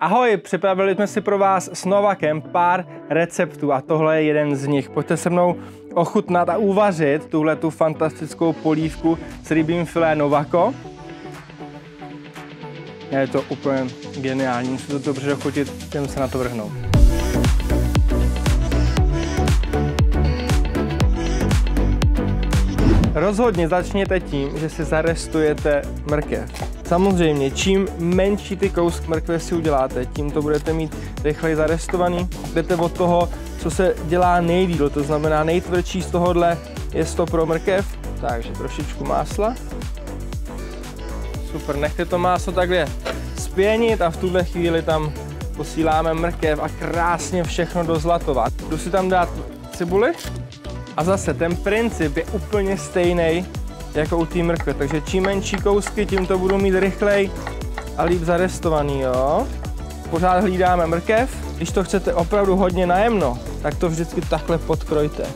Ahoj, připravili jsme si pro vás s Novakem pár receptů a tohle je jeden z nich. Pojďte se mnou ochutnat a uvařit tuhletu fantastickou polívku s rybím filé Novako. Je to úplně geniální, musí to dobře dochutit, jdeme se na to vrhnout. Rozhodně začněte tím, že si zarestujete mrkev. Samozřejmě, čím menší ty kousky mrkve si uděláte, tím to budete mít rychleji zarestovaný. Jdete od toho, co se dělá nejdýl, to znamená nejtvrdší z tohohle je to pro mrkev. Takže trošičku másla. Super, nechte to máslo takhle spěnit a v tuhle chvíli tam posíláme mrkev a krásně všechno do zlatova. Jdu si tam dát cibuli a zase ten princip je úplně stejný jako u té mrkve, takže čím menší kousky, tím to budu mít rychleji a líp zarestovaný, jo. Pořád hlídáme mrkev, když to chcete opravdu hodně najemno, tak to vždycky takhle podkrojte.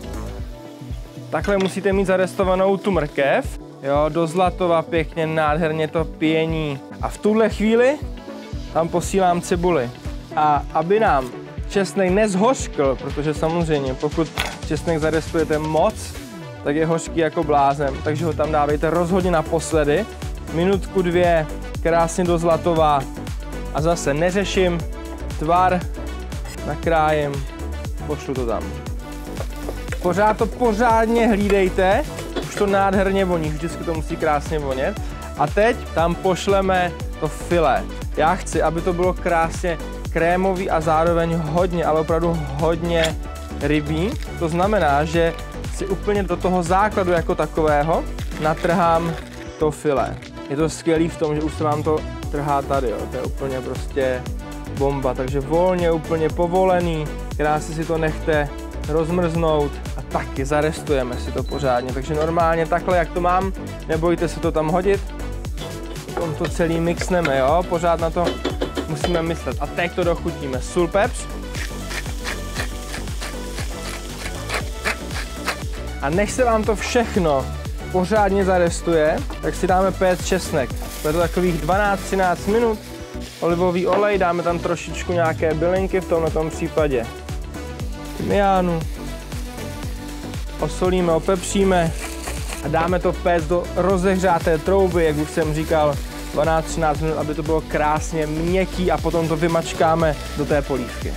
Takhle musíte mít zarestovanou tu mrkev, jo, do zlatova pěkně, nádherně to pění. A v tuhle chvíli tam posílám cibuli. A aby nám česnek nezhořkl, protože samozřejmě pokud česnek zarestujete moc, tak je hořký jako blázen, takže ho tam dávejte rozhodně naposledy. Minutku, dvě, krásně do zlatova a zase neřeším tvar, nakrájím, pošlu to tam. Pořád to pořádně hlídejte, už to nádherně voní, vždycky to musí krásně vonět. A teď tam pošleme to filé. Já chci, aby to bylo krásně krémový a zároveň hodně, ale opravdu hodně rybí. To znamená, že si úplně do toho základu jako takového natrhám to filé. Je to skvělý v tom, že už se vám to trhá tady, jo. To je úplně prostě bomba, takže volně, úplně povolený, krásně si to nechte rozmrznout a taky zarestujeme si to pořádně. Takže normálně takhle, jak to mám, nebojte se to tam hodit, potom to celý mixneme, jo, pořád na to musíme myslet. A teď to dochutíme, sůl, pepř. A než se vám to všechno pořádně zarestuje, tak si dáme péct česnek. Bude to takových 12-13 minut. Olivový olej, dáme tam trošičku nějaké bylinky, v tomto případě tymiánu. Osolíme, opepříme a dáme to péct do rozehřáté trouby, jak už jsem říkal, 12-13 minut, aby to bylo krásně měkký a potom to vymačkáme do té polívky.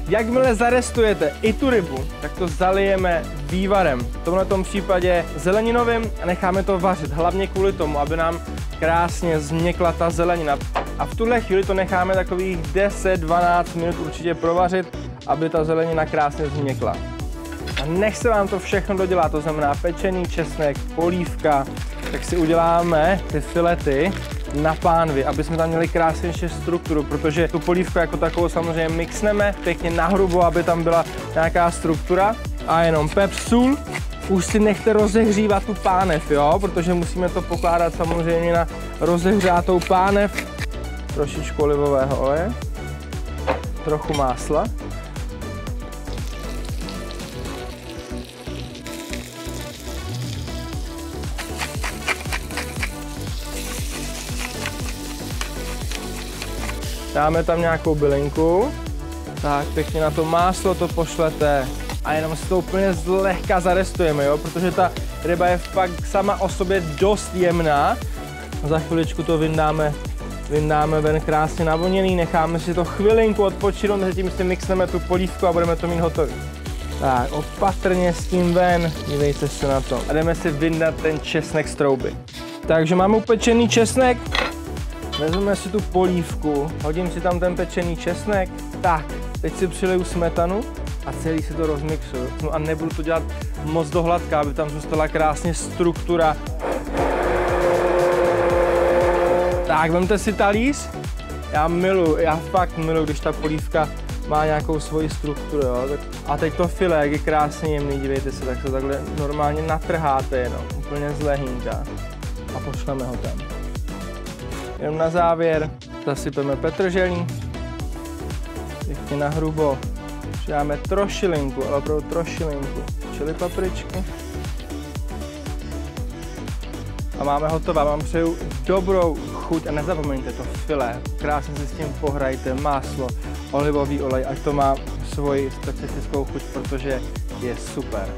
Jakmile zarestujete i tu rybu, tak to zalijeme vývarem. V tomto případě zeleninovým a necháme to vařit, hlavně kvůli tomu, aby nám krásně změkla ta zelenina. A v tuhle chvíli to necháme takových 10-12 minut určitě provařit, aby ta zelenina krásně změkla. A než se vám to všechno dodělá, to znamená pečený česnek, polívka, tak si uděláme ty filety na pánvi, aby jsme tam měli krásnější strukturu, protože tu polívku jako takovou samozřejmě mixneme pěkně nahrubo, aby tam byla nějaká struktura. A jenom pepř, sůl. Už si nechte rozehřívat tu pánev, jo, protože musíme to pokládat samozřejmě na rozehřátou pánev. Trošičku olivového oleje, trochu másla. Dáme tam nějakou bylinku, tak pěkně na to máslo to pošlete a jenom si to úplně zlehka zarestujeme, jo? Protože ta ryba je fakt sama o sobě dost jemná. Za chviličku to vyndáme ven krásně navoněný, necháme si to chvilinku odpočinout, mezi tím si mixneme tu polívku a budeme to mít hotový. Tak opatrně s tím ven, dívejte se na to a jdeme si vyndat ten česnek z trouby. Takže máme upečený česnek. Vezmeme si tu polívku, hodím si tam ten pečený česnek, tak, teď si přiliju smetanu a celý si to rozmixuju. No a nebudu to dělat moc dohladká, aby tam zůstala krásně struktura. Tak, vemte si talíř, já fakt miluji, když ta polívka má nějakou svoji strukturu, jo. A teď to filé, jak je krásně jemný, dívejte se, tak se takhle normálně natrháte jenom, úplně z lehínka a pošleme ho tam. Jenom na závěr zasypeme petrželí, pěkně nahrubo, přidáme trošilinku, ale opravdu trošilinku čili papričky. a máme hotové. Vám přeju dobrou chuť a nezapomeňte to filé. Krásně si s tím pohrajte, máslo, olivový olej, ať to má svoji specifickou chuť, protože je super.